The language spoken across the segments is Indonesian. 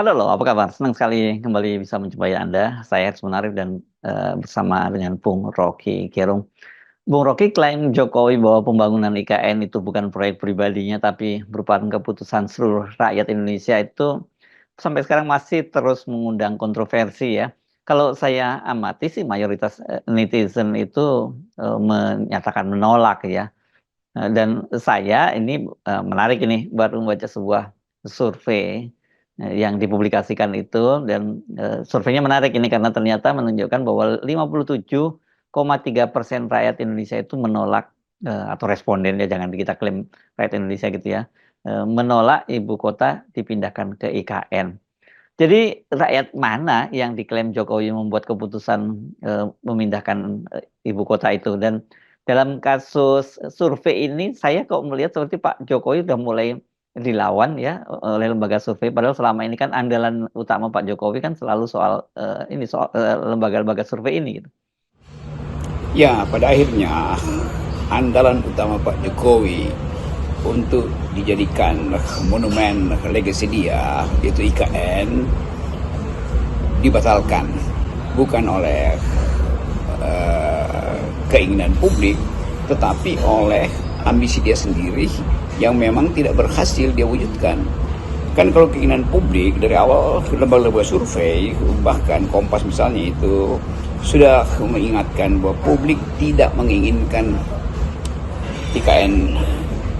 Halo loh, apa kabar? Senang sekali kembali bisa menjumpai Anda. Saya Haris Monarif dan, bersama dengan Bung Rocky Gerung. Bung Rocky klaim Jokowi bahwa pembangunan IKN itu bukan proyek pribadinya, tapi merupakan keputusan seluruh rakyat Indonesia itu sampai sekarang masih terus mengundang kontroversi ya. Kalau saya amati sih mayoritas, netizen itu, menyatakan menolak ya, dan saya ini, menarik ini baru membaca sebuah survei, yang dipublikasikan itu dan, surveinya menarik ini karena ternyata menunjukkan bahwa 57,3% rakyat Indonesia itu menolak, atau responden ya jangan kita klaim rakyat Indonesia gitu ya, menolak ibu kota dipindahkan ke IKN. Jadi rakyat mana yang diklaim Jokowi membuat keputusan, memindahkan, ibu kota itu? Dan dalam kasus survei ini saya kok melihat seperti Pak Jokowi udah mulai dilawan ya, oleh lembaga survei, padahal selama ini kan andalan utama Pak Jokowi kan selalu soal, lembaga-lembaga survei ini gitu. Ya, pada akhirnya andalan utama Pak Jokowi untuk dijadikan monumen legasi dia, yaitu IKN, dibatalkan. Bukan oleh keinginan publik, tetapi oleh ambisi dia sendiri yang memang tidak berhasil dia wujudkan. Kan kalau keinginan publik dari awal lembaga-lembaga survei, bahkan Kompas misalnya itu sudah mengingatkan bahwa publik tidak menginginkan IKN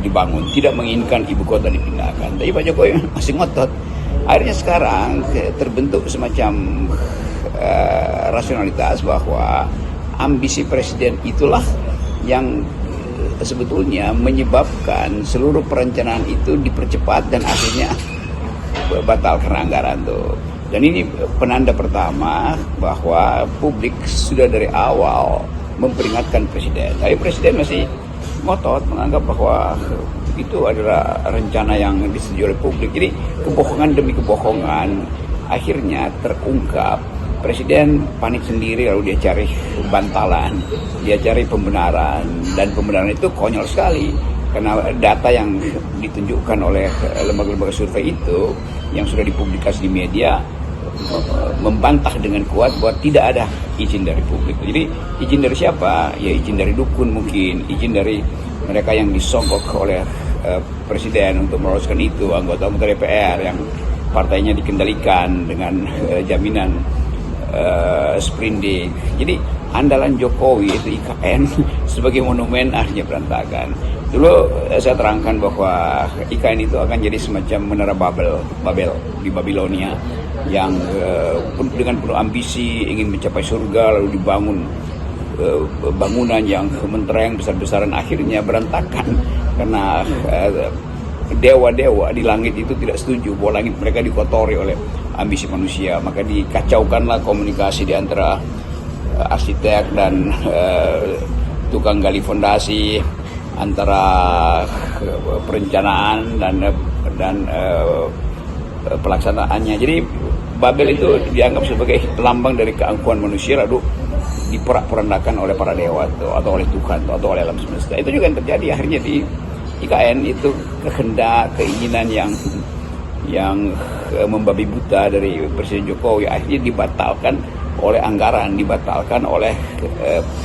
dibangun, tidak menginginkan ibu kota dipindahkan. Tapi Pak Jokowi masih ngotot. Akhirnya sekarang terbentuk semacam rasionalitas bahwa ambisi presiden itulah yang sebetulnya menyebabkan seluruh perencanaan itu dipercepat dan akhirnya batal karena anggaran tuh. Dan ini penanda pertama bahwa publik sudah dari awal memperingatkan presiden. Tapi presiden masih ngotot menganggap bahwa itu adalah rencana yang disetujui oleh publik. Jadi kebohongan demi kebohongan akhirnya terungkap. Presiden panik sendiri lalu dia cari bantalan, dia cari pembenaran, dan pembenaran itu konyol sekali. Karena data yang ditunjukkan oleh lembaga-lembaga survei itu yang sudah dipublikasi di media membantah dengan kuat bahwa tidak ada izin dari publik. Jadi izin dari siapa? Ya izin dari dukun mungkin, izin dari mereka yang disogok oleh presiden untuk meloloskan itu, anggota-anggota DPR yang partainya dikendalikan dengan jaminan sprindik. Jadi andalan Jokowi itu IKN sebagai monumen akhirnya berantakan. Dulu saya terangkan bahwa IKN itu akan jadi semacam menara Babel di Babilonia yang dengan penuh ambisi ingin mencapai surga, lalu dibangun bangunan yang mentereng besar-besaran, akhirnya berantakan karena dewa-dewa di langit itu tidak setuju bahwa langit mereka dikotori oleh ambisi manusia. Maka dikacaukanlah komunikasi di antara arsitek dan tukang gali fondasi, antara perencanaan dan pelaksanaannya. Jadi Babel itu dianggap sebagai lambang dari keangkuhan manusia, lalu diporak-porandakan oleh para dewa atau oleh Tuhan atau oleh alam semesta. Itu juga yang terjadi akhirnya di IKN. Itu kehendak, keinginan yang membabi buta dari Presiden Jokowi akhirnya dibatalkan oleh anggaran, dibatalkan oleh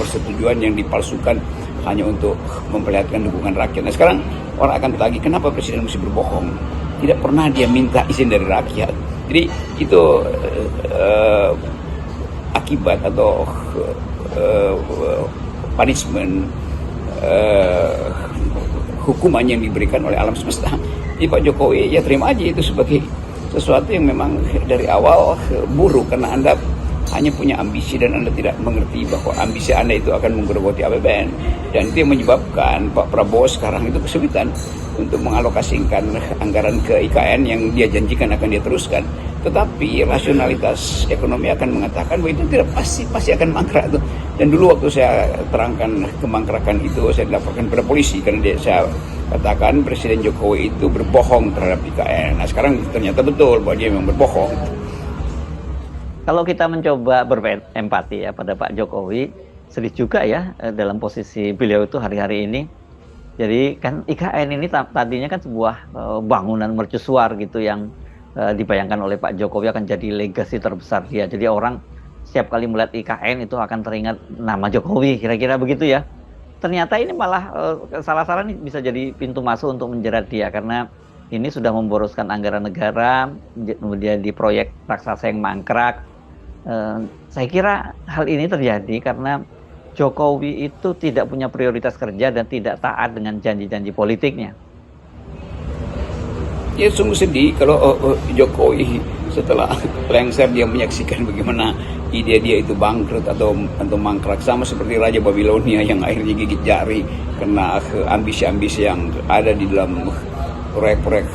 persetujuan yang dipalsukan hanya untuk memperlihatkan dukungan rakyat. Nah sekarang orang akan bertanya, kenapa Presiden mesti berbohong? Tidak pernah dia minta izin dari rakyat. Jadi itu akibat atau punishment, hukuman yang diberikan oleh alam semesta. Jadi Pak Jokowi ya terima aja itu sebagai sesuatu yang memang dari awal buruk, karena Anda hanya punya ambisi dan Anda tidak mengerti bahwa ambisi Anda itu akan menggerogoti APBN, dan itu yang menyebabkan Pak Prabowo sekarang itu kesulitan untuk mengalokasikan anggaran ke IKN yang dia janjikan akan dia teruskan. Tetapi rasionalitas ekonomi akan mengatakan bahwa itu tidak pasti akan mangkrak tuh. Dan dulu waktu saya terangkan kemangkrakan itu, saya dilaporkan pada polisi karena saya katakan Presiden Jokowi itu berbohong terhadap IKN. Nah sekarang ternyata betul bahwa dia memang berbohong. Kalau kita mencoba berempati ya pada Pak Jokowi, sedih juga ya, dalam posisi beliau itu hari-hari ini. Jadi kan IKN ini tadinya kan sebuah bangunan mercusuar gitu yang dibayangkan oleh Pak Jokowi akan jadi legasi terbesar dia. Jadi orang setiap kali melihat IKN itu akan teringat nama Jokowi, kira-kira begitu ya. Ternyata ini malah salah-salah nih bisa jadi pintu masuk untuk menjerat dia karena ini sudah memboroskan anggaran negara, kemudian di proyek raksasa yang mangkrak. Saya kira hal ini terjadi karena Jokowi itu tidak punya prioritas kerja dan tidak taat dengan janji-janji politiknya. Ya sungguh sedih kalau Jokowi setelah lengser dia menyaksikan bagaimana ide dia itu bangkrut atau mangkrak, sama seperti Raja Babilonia yang akhirnya gigit jari karena ambisi-ambisi yang ada di dalam proyek-proyek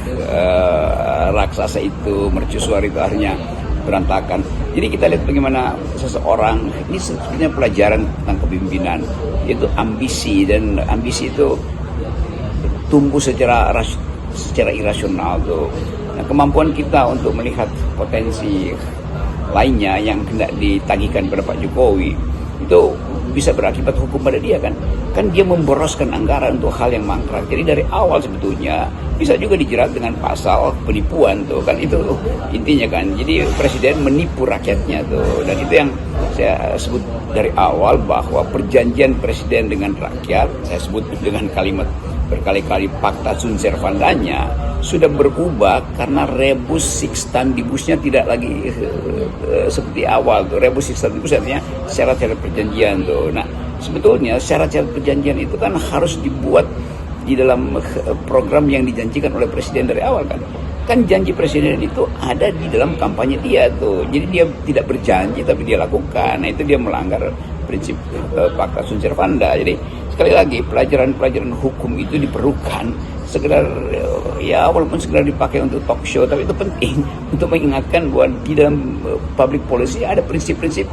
raksasa itu, mercusuar itu akhirnya berantakan. Jadi kita lihat bagaimana seseorang, ini sebenarnya pelajaran tentang kepemimpinan, itu ambisi, dan ambisi itu tumbuh secara irasional tuh. Nah, kemampuan kita untuk melihat potensi lainnya yang hendak ditagihkan pada Pak Jokowi itu bisa berakibat hukum pada dia kan dia memboroskan anggaran untuk hal yang mangkrak. Jadi dari awal sebetulnya bisa juga dijerat dengan pasal penipuan tuh kan, itu intinya kan. Jadi presiden menipu rakyatnya tuh, dan itu yang saya sebut dari awal bahwa perjanjian presiden dengan rakyat, saya sebut dengan kalimat berkali-kali fakta sunt servandanya, sudah berubah karena rebus sixtantibusnya tidak lagi seperti awal tuh. Rebus sixtantibus artinya syarat-syarat perjanjian tuh. Nah, sebetulnya syarat-syarat perjanjian itu kan harus dibuat di dalam program yang dijanjikan oleh presiden dari awal kan janji presiden itu ada di dalam kampanye dia tuh. Jadi dia tidak berjanji tapi dia lakukan. Nah, itu dia melanggar prinsip fakta sunt servanda. Jadi sekali lagi pelajaran hukum itu diperlukan, sekedar ya walaupun sekedar dipakai untuk talk show, tapi itu penting untuk mengingatkan bahwa di dalam public policy ada prinsip-prinsip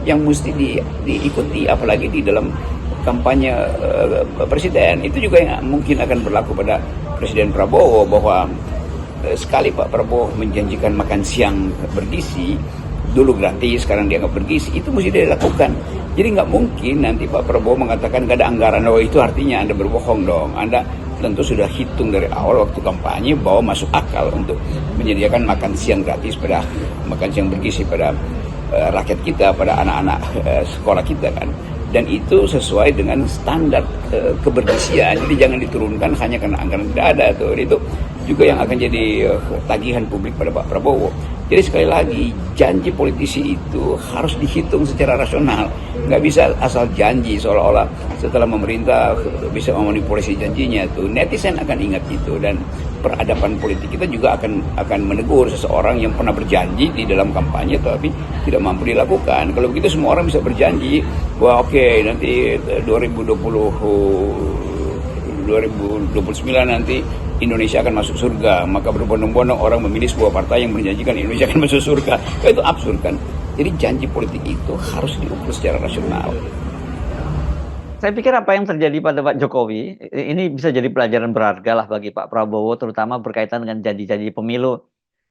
yang mesti diikuti, apalagi di dalam kampanye presiden. Itu juga yang mungkin akan berlaku pada Presiden Prabowo, bahwa sekali Pak Prabowo menjanjikan makan siang bergizi, dulu gratis, sekarang dia nggak bergizi, itu mesti dia lakukan. Jadi nggak mungkin nanti Pak Prabowo mengatakan nggak ada anggaran. Oh, itu artinya Anda berbohong dong. Anda tentu sudah hitung dari awal waktu kampanye bahwa masuk akal untuk menyediakan makan siang gratis, makan siang bergizi pada rakyat kita, pada anak-anak sekolah kita kan. Dan itu sesuai dengan standar kebergisian. Jadi jangan diturunkan hanya karena anggaran tidak ada tuh. Itu juga yang akan jadi tagihan publik pada Pak Prabowo. Jadi sekali lagi, janji politisi itu harus dihitung secara rasional. Nggak bisa asal janji seolah-olah setelah memerintah bisa memanipulasi janjinya tuh. Netizen akan ingat itu, dan peradaban politik kita juga akan menegur seseorang yang pernah berjanji di dalam kampanye tapi tidak mampu dilakukan. Kalau begitu semua orang bisa berjanji bahwa oke, nanti 2029 nanti Indonesia akan masuk surga, maka berbondong-bondong orang memilih sebuah partai yang menjanjikan Indonesia akan masuk surga. Itu absurd kan? Jadi janji politik itu harus diukur secara rasional. Saya pikir apa yang terjadi pada Pak Jokowi ini bisa jadi pelajaran berharga lah bagi Pak Prabowo, terutama berkaitan dengan janji-janji pemilu,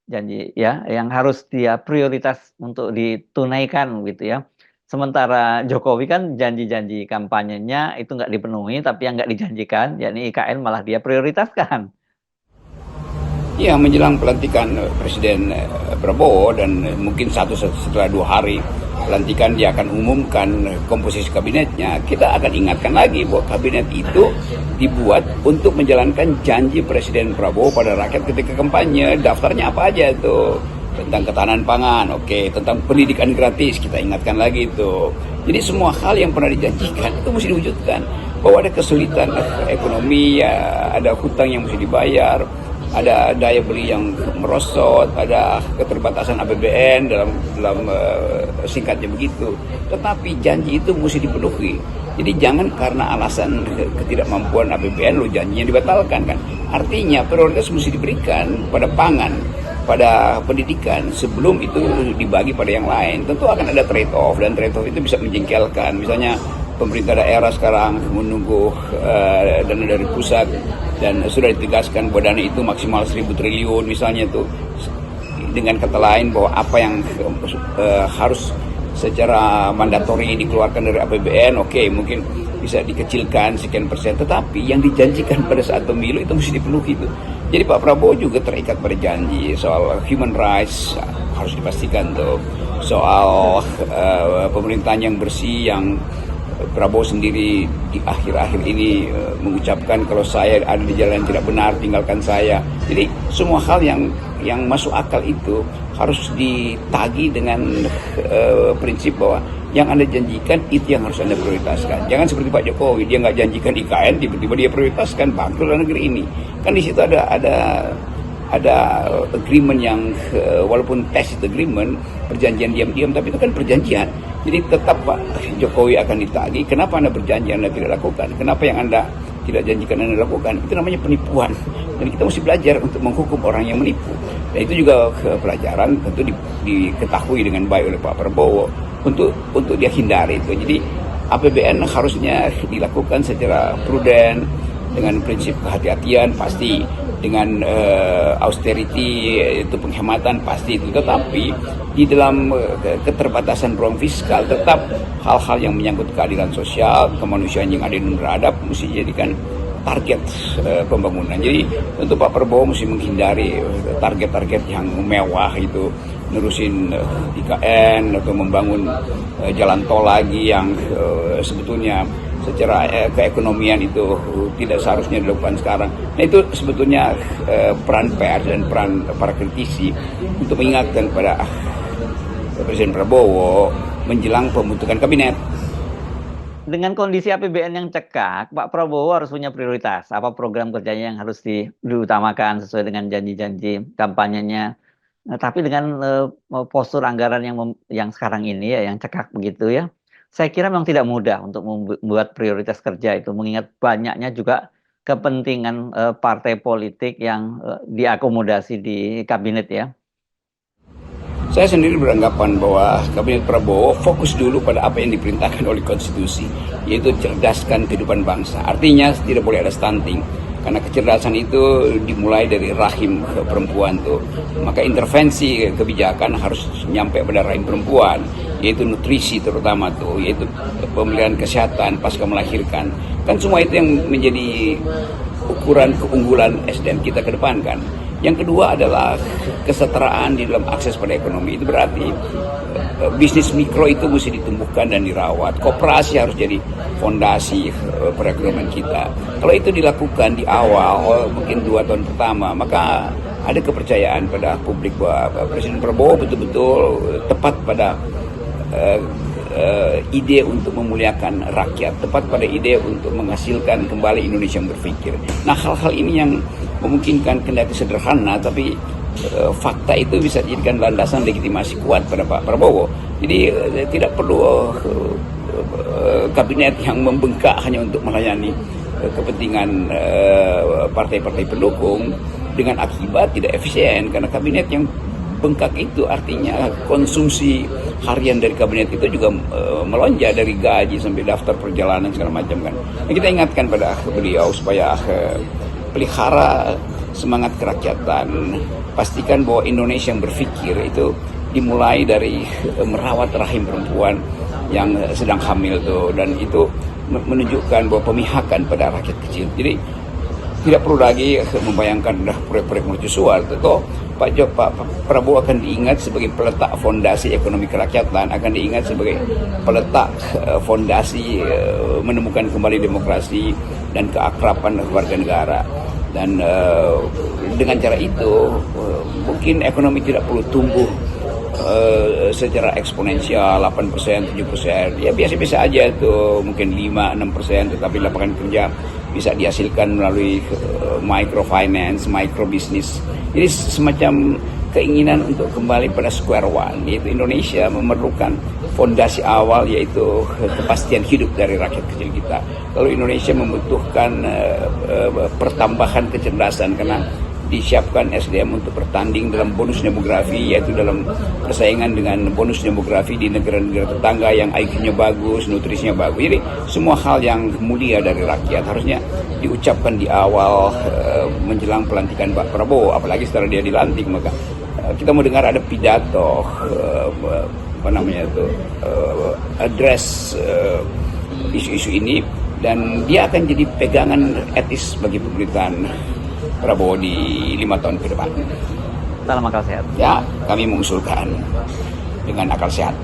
janji ya yang harus dia prioritas untuk ditunaikan gitu ya. Sementara Jokowi kan janji-janji kampanyenya itu nggak dipenuhi, tapi yang nggak dijanjikan, yakni IKN malah dia prioritaskan. Ya, menjelang pelantikan Presiden Prabowo, dan mungkin setelah 2 hari pelantikan dia akan umumkan komposisi kabinetnya, kita akan ingatkan lagi bahwa kabinet itu dibuat untuk menjalankan janji Presiden Prabowo pada rakyat ketika kampanye. Daftarnya apa aja tuh? Tentang ketahanan pangan, oke, tentang pendidikan gratis, kita ingatkan lagi itu. Jadi semua hal yang pernah dijanjikan itu mesti diwujudkan. Bahwa ada kesulitan ekonomi, ya, ada hutang yang mesti dibayar, ada daya beli yang merosot, ada keterbatasan APBN dalam singkatnya begitu. Tetapi janji itu mesti dipenuhi. Jadi jangan karena alasan ketidakmampuan APBN lo janjinya dibatalkan kan. Artinya prioritas mesti diberikan pada pangan, pada pendidikan, sebelum itu dibagi pada yang lain. Tentu akan ada trade off, dan trade off itu bisa menjengkelkan. Misalnya pemerintah daerah sekarang menunggu dana dari pusat, dan sudah ditegaskan bahwa dana itu maksimal 1.000 triliun misalnya tuh, dengan kata lain bahwa apa yang harus secara mandatori dikeluarkan dari APBN, oke, mungkin bisa dikecilkan sekian persen, tetapi yang dijanjikan pada saat pemilu itu mesti dipenuhi itu. Jadi Pak Prabowo juga terikat pada janji soal human rights, harus dipastikan tuh, soal pemerintahan yang bersih, yang Prabowo sendiri di akhir-akhir ini mengucapkan kalau saya ada di jalan yang tidak benar, tinggalkan saya. Jadi semua hal yang masuk akal itu harus ditagi dengan prinsip bahwa yang Anda janjikan itu yang harus Anda prioritaskan. Jangan seperti Pak Jokowi, dia nggak janjikan IKN, tiba-tiba dia prioritaskan bangkrut negeri ini. Kan di situ ada agreement yang walaupun tacit agreement, perjanjian diam-diam, tapi itu kan perjanjian. Jadi tetap Pak Jokowi akan ditagih. Kenapa Anda berjanji Anda tidak lakukan? Kenapa yang Anda tidak janjikan Anda lakukan? Itu namanya penipuan. Dan kita mesti belajar untuk menghukum orang yang menipu. Dan itu juga pelajaran tentu diketahui dengan baik oleh Pak Prabowo untuk dia hindari itu. Jadi APBN harusnya dilakukan secara prudent, dengan prinsip kehati-hatian pasti, dengan austerity itu penghematan pasti itu, tetapi di dalam keterbatasan ruang fiskal tetap hal-hal yang menyangkut keadilan sosial, kemanusiaan yang adil dan beradab mesti dijadikan target pembangunan. Jadi untuk Pak Prabowo mesti menghindari target-target yang mewah itu, nerusin IKN atau membangun jalan tol lagi yang sebetulnya secara keekonomian itu tidak seharusnya dilakukan sekarang. Nah itu sebetulnya peran PR dan peran para kritisi untuk mengingatkan pada Presiden Prabowo menjelang pembentukan kabinet. Dengan kondisi APBN yang cekak, Pak Prabowo harus punya prioritas. Apa program kerjanya yang harus diutamakan sesuai dengan janji-janji kampanyenya. Tapi dengan postur anggaran yang sekarang ini ya, yang cekak begitu ya, saya kira memang tidak mudah untuk membuat prioritas kerja itu, mengingat banyaknya juga kepentingan partai politik yang diakomodasi di kabinet ya. Saya sendiri beranggapan bahwa Kabinet Prabowo fokus dulu pada apa yang diperintahkan oleh konstitusi, yaitu cerdaskan kehidupan bangsa. Artinya tidak boleh ada stunting, karena kecerdasan itu dimulai dari rahim perempuan tuh. Maka intervensi kebijakan harus nyampe pada rahim perempuan, yaitu nutrisi terutama tuh, yaitu pemeliharaan kesehatan pasca melahirkan. Kan semua itu yang menjadi ukuran keunggulan SDM kita ke depan kan. Yang kedua adalah kesetaraan di dalam akses pada ekonomi. Itu berarti bisnis mikro itu mesti ditumbuhkan dan dirawat. Koperasi harus jadi fondasi perekonomian kita. Kalau itu dilakukan di awal, mungkin 2 tahun pertama, maka ada kepercayaan pada publik bahwa Presiden Prabowo betul-betul tepat pada ide untuk memuliakan rakyat, tepat pada ide untuk menghasilkan kembali Indonesia yang berpikir. Nah, hal-hal ini yang memungkinkan kendati sederhana, tapi fakta itu bisa dijadikan landasan legitimasi kuat pada Pak Prabowo. Jadi tidak perlu kabinet yang membengkak hanya untuk melayani kepentingan partai-partai pendukung, dengan akibat tidak efisien, karena kabinet yang bengkak itu artinya konsumsi harian dari kabinet itu juga melonjak, dari gaji sampai daftar perjalanan segala macam kan. Nah, kita ingatkan pada beliau supaya pelihara semangat kerakyatan, pastikan bahwa Indonesia yang berpikir itu dimulai dari merawat rahim perempuan yang sedang hamil tuh, dan itu menunjukkan bahwa pemihakan pada rakyat kecil. Jadi tidak perlu lagi membayangkan proyek-proyek mercusuar. Tentu Pak Prabowo akan diingat sebagai peletak fondasi ekonomi kerakyatan, akan diingat sebagai peletak fondasi menemukan kembali demokrasi dan keakraban warga negara. Dan dengan cara itu mungkin ekonomi tidak perlu tumbuh secara eksponensial 8%, 7%. Ya biasa-biasa aja tuh, mungkin 5-6%, tetapi lapangan kerja bisa dihasilkan melalui microfinance, microbisnis. Jadi semacam keinginan untuk kembali pada square one, yaitu Indonesia memerlukan fondasi awal, yaitu kepastian hidup dari rakyat kecil kita. Kalau Indonesia membutuhkan pertambahan kecerdasan, karena disiapkan SDM untuk bertanding dalam bonus demografi, yaitu dalam persaingan dengan bonus demografi di negara-negara tetangga yang IQ-nya bagus, nutrisinya bagus. Jadi semua hal yang mulia dari rakyat harusnya diucapkan di awal menjelang pelantikan Pak Prabowo, apalagi setelah dia dilantik. Maka kita mau dengar ada pidato address isu-isu ini, dan dia akan jadi pegangan etis bagi pemerintahan Prabowo di 5 tahun ke depan. Salam akal sehat. Ya, kami mengusulkan dengan akal sehat.